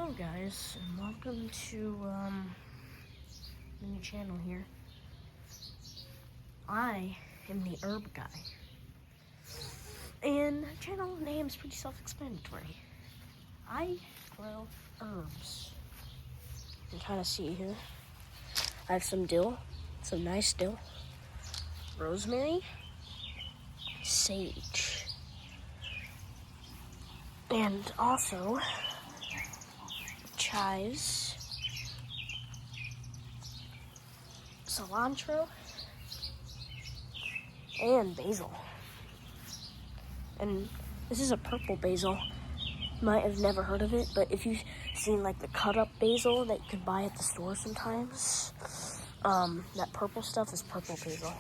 Hello guys, and welcome to the new channel here. I am the herb guy, and the channel name is pretty self-explanatory. I grow herbs. You can kind of see here. I have some dill, some nice dill, rosemary, sage, and also chives, cilantro, and basil. And this is a purple basil. You might have never heard of it, but if you've seen like the cut up basil that you can buy at the store sometimes, that purple stuff is purple basil,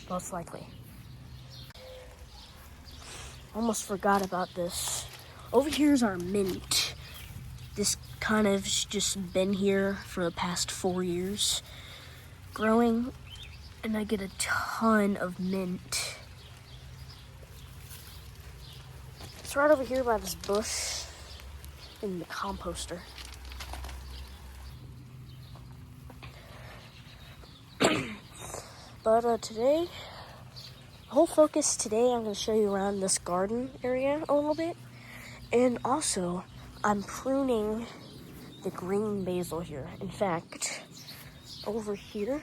most likely. Almost forgot about this. Over here is our mint. This kind of just been here for the past 4 years, growing, and I get a ton of mint. It's right over here by this bush in the composter. But today, the whole focus today, I'm going to show you around this garden area a little bit. And also, I'm pruning the green basil here. In fact, over here,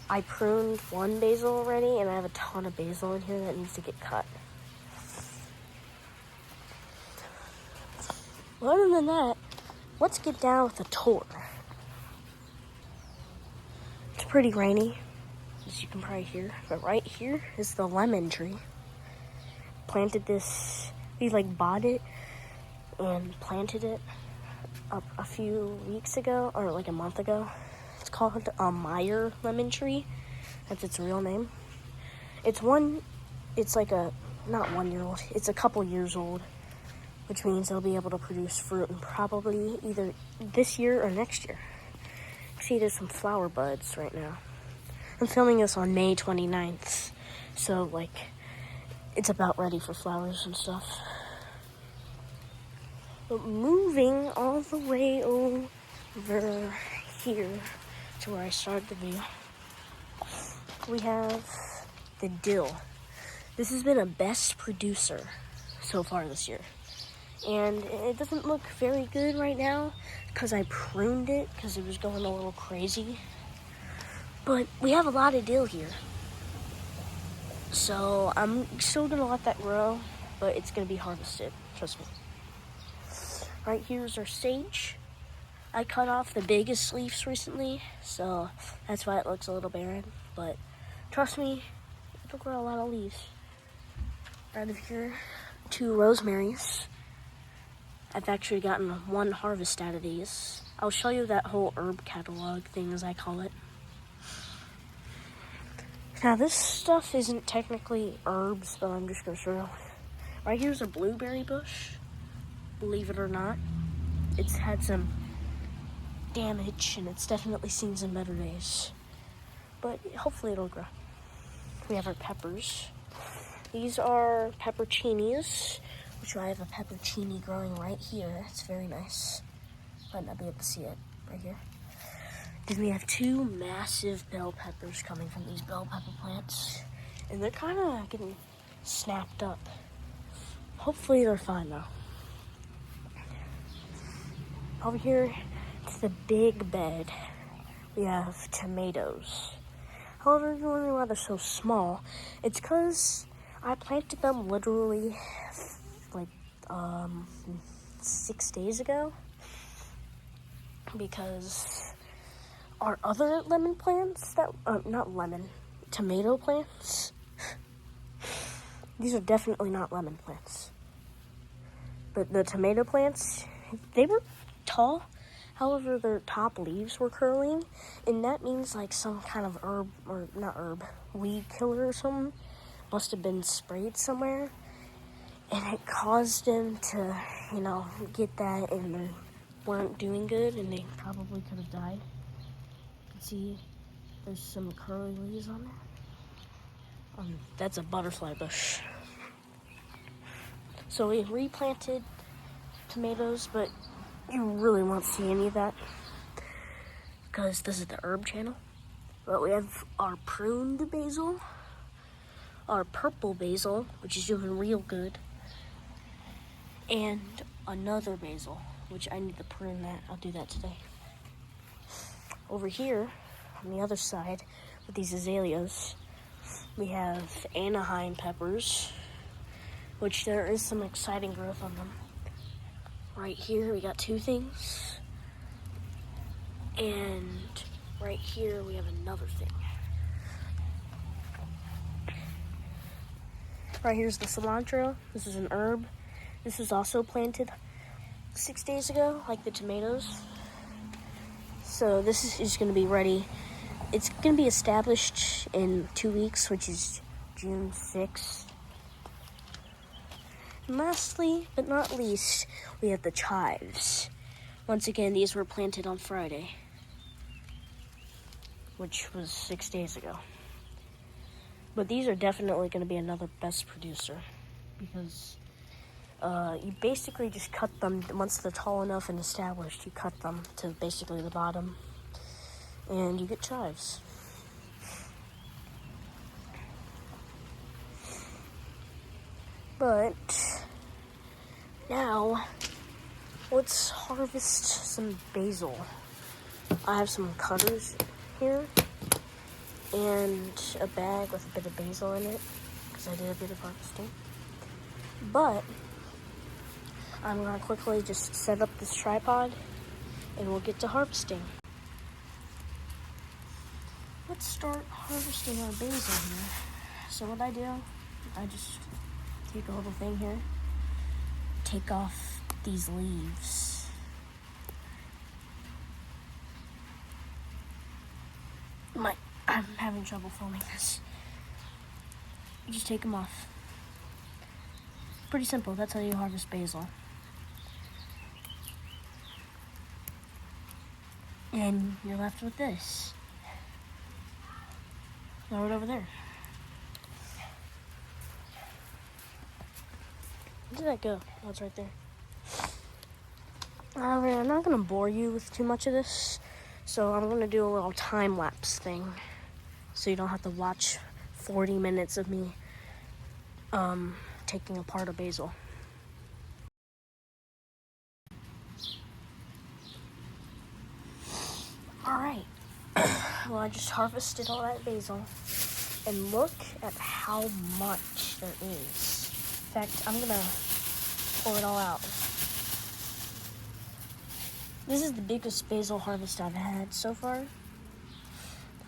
I pruned one basil already, and I have a ton of basil in here that needs to get cut. Well, other than that, let's get down with the tour. It's pretty rainy, as you can probably hear, but right here is the lemon tree. Planted this, we bought it and planted it up a few weeks ago, or like a month ago. It's called a Meyer lemon tree. That's its real name. It's like a, not 1 year old, it's a couple years old, which means it'll be able to produce fruit and probably either this year or next year. See, there's some flower buds right now. I'm filming this on May 29th, so it's about ready for flowers and stuff. But moving all the way over here to where I started the video, we have the dill. This has been a best producer so far this year. And it doesn't look very good right now because I pruned it because it was going a little crazy. But we have a lot of dill here. So I'm still going to let that grow, but it's going to be harvested, trust me. Right here is our sage. I cut off the biggest leaves recently, so that's why it looks a little barren. But trust me, it'll grow a lot of leaves. Right over here, 2 rosemaries. I've actually gotten 1 harvest out of these. I'll show you that whole herb catalog thing, as I call it. Now, this stuff isn't technically herbs, but I'm just going to show you. Right here's a blueberry bush. Believe it or not, it's had some damage, and it's definitely seen some better days. But hopefully it'll grow. We have our peppers. These are pepperoncinis, which I have a pepperoni growing right here. It's very nice. Might not be able to see it right here. Then we have 2 massive bell peppers coming from these bell pepper plants. And they're kind of getting snapped up. Hopefully they're fine though. Over here, it's the big bed. We have tomatoes. However, the reason why they're so small, it's because I planted them literally 6 days ago, because our other lemon plants tomato plants, these are definitely not lemon plants, but the tomato plants, they were tall, however their top leaves were curling, and that means some kind of weed killer or something must have been sprayed somewhere, and it caused them to, get that, and they weren't doing good, and they probably could have died. You can see there's some curly leaves on there. That's a butterfly bush. So we replanted tomatoes, but you really won't see any of that because this is the herb channel. But we have our pruned basil, our purple basil, which is doing real good, and another basil, which I need to prune that. I'll do that today. Over here, on the other side, with these azaleas, we have Anaheim peppers, which there is some exciting growth on them. Right here, we got two things. And right here, we have another thing. Right here's the cilantro. This is an herb. This was also planted 6 days ago, like the tomatoes. So this is going to be ready. It's going to be established in 2 weeks, which is June 6th. And lastly, but not least, we have the chives. Once again, these were planted on Friday, which was 6 days ago. But these are definitely going to be another best producer because you basically just cut them once they're tall enough and established. You cut them to basically the bottom, and you get chives. But now let's harvest some basil. I have some cutters here and a bag with a bit of basil in it because I did a bit of harvesting. But I'm gonna quickly just set up this tripod and we'll get to harvesting. Let's start harvesting our basil here. So what I do, I just take a little thing here, take off these leaves. I'm having trouble filming this. You just take them off. Pretty simple, that's how you harvest basil. And you're left with this. Throw it over there. Where did that go? Oh, it's right there. Alright, I'm not going to bore you with too much of this, so I'm going to do a little time-lapse thing, so you don't have to watch 40 minutes of me taking apart a basil. Alright, well, I just harvested all that basil, and look at how much there is. In fact, I'm gonna pull it all out. This is the biggest basil harvest I've had so far.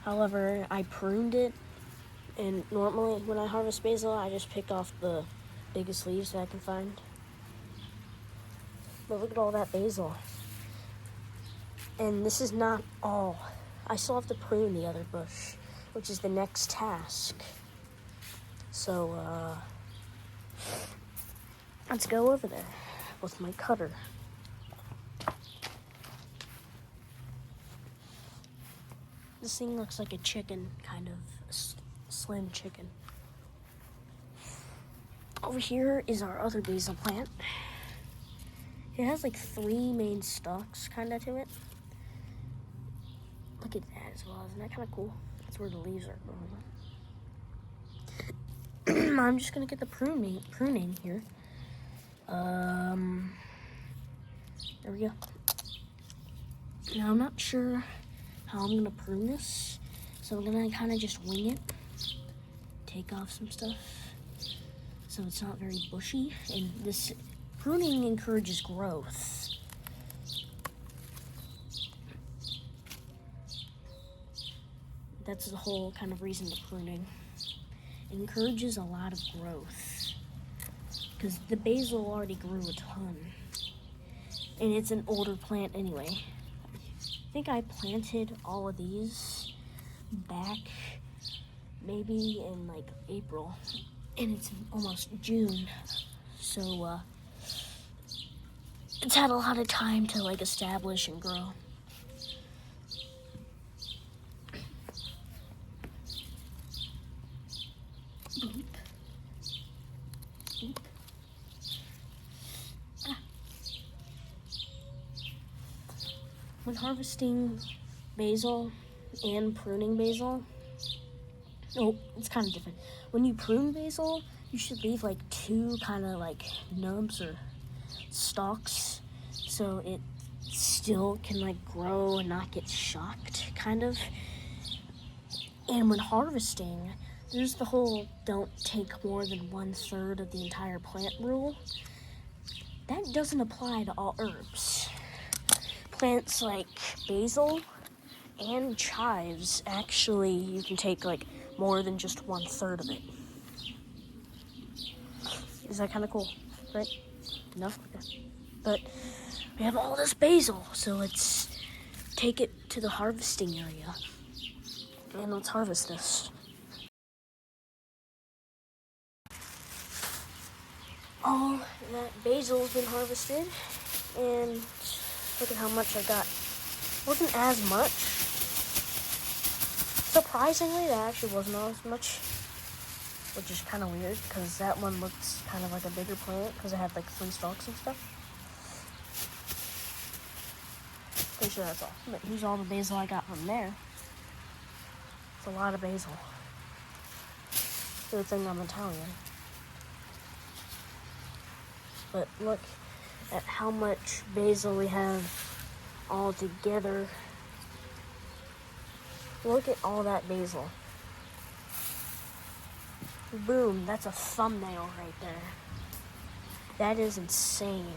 However, I pruned it, and normally when I harvest basil, I just pick off the biggest leaves that I can find. But look at all that basil. And this is not all. I still have to prune the other bush, which is the next task. So, let's go over there with my cutter. This thing looks like a chicken, kind of a slim chicken. Over here is our other basil plant. It has like 3 main stalks kind of to it. Look at that as well. Isn't that kind of cool? That's where the leaves are growing. I'm just going to get the pruning here. There we go. Now, I'm not sure how I'm going to prune this, so I'm going to kind of just wing it. Take off some stuff so it's not very bushy. And this pruning encourages growth. That's the whole kind of reason to pruning. It encourages a lot of growth because the basil already grew a ton, and it's an older plant anyway. I think I planted all of these back maybe in like April, and it's almost June, so it's had a lot of time to like establish and grow. Boop. Boop. Ah. when harvesting basil and pruning basil, it's kind of different. When you prune basil, you should leave like 2 kind of like nubs or stalks so it still can like grow and not get shocked, kind of. And when harvesting, there's the whole don't take more than 1/3 of the entire plant rule. That doesn't apply to all herbs. Plants like basil and chives, actually, you can take like more than just 1/3 of it. Is that kind of cool, right? No? Okay. But we have all this basil, so let's take it to the harvesting area. And let's harvest this. All that basil's been harvested, and look at how much I got. Wasn't as much. Surprisingly, that actually wasn't as much, which is kind of weird because that one looks kind of like a bigger plant because it had like 3 stalks and stuff. Pretty sure that's all. But here's all the basil I got from there. It's a lot of basil. Good thing I'm Italian. But look at how much basil we have all together. Look at all that basil. Boom, that's a thumbnail right there. That is insane.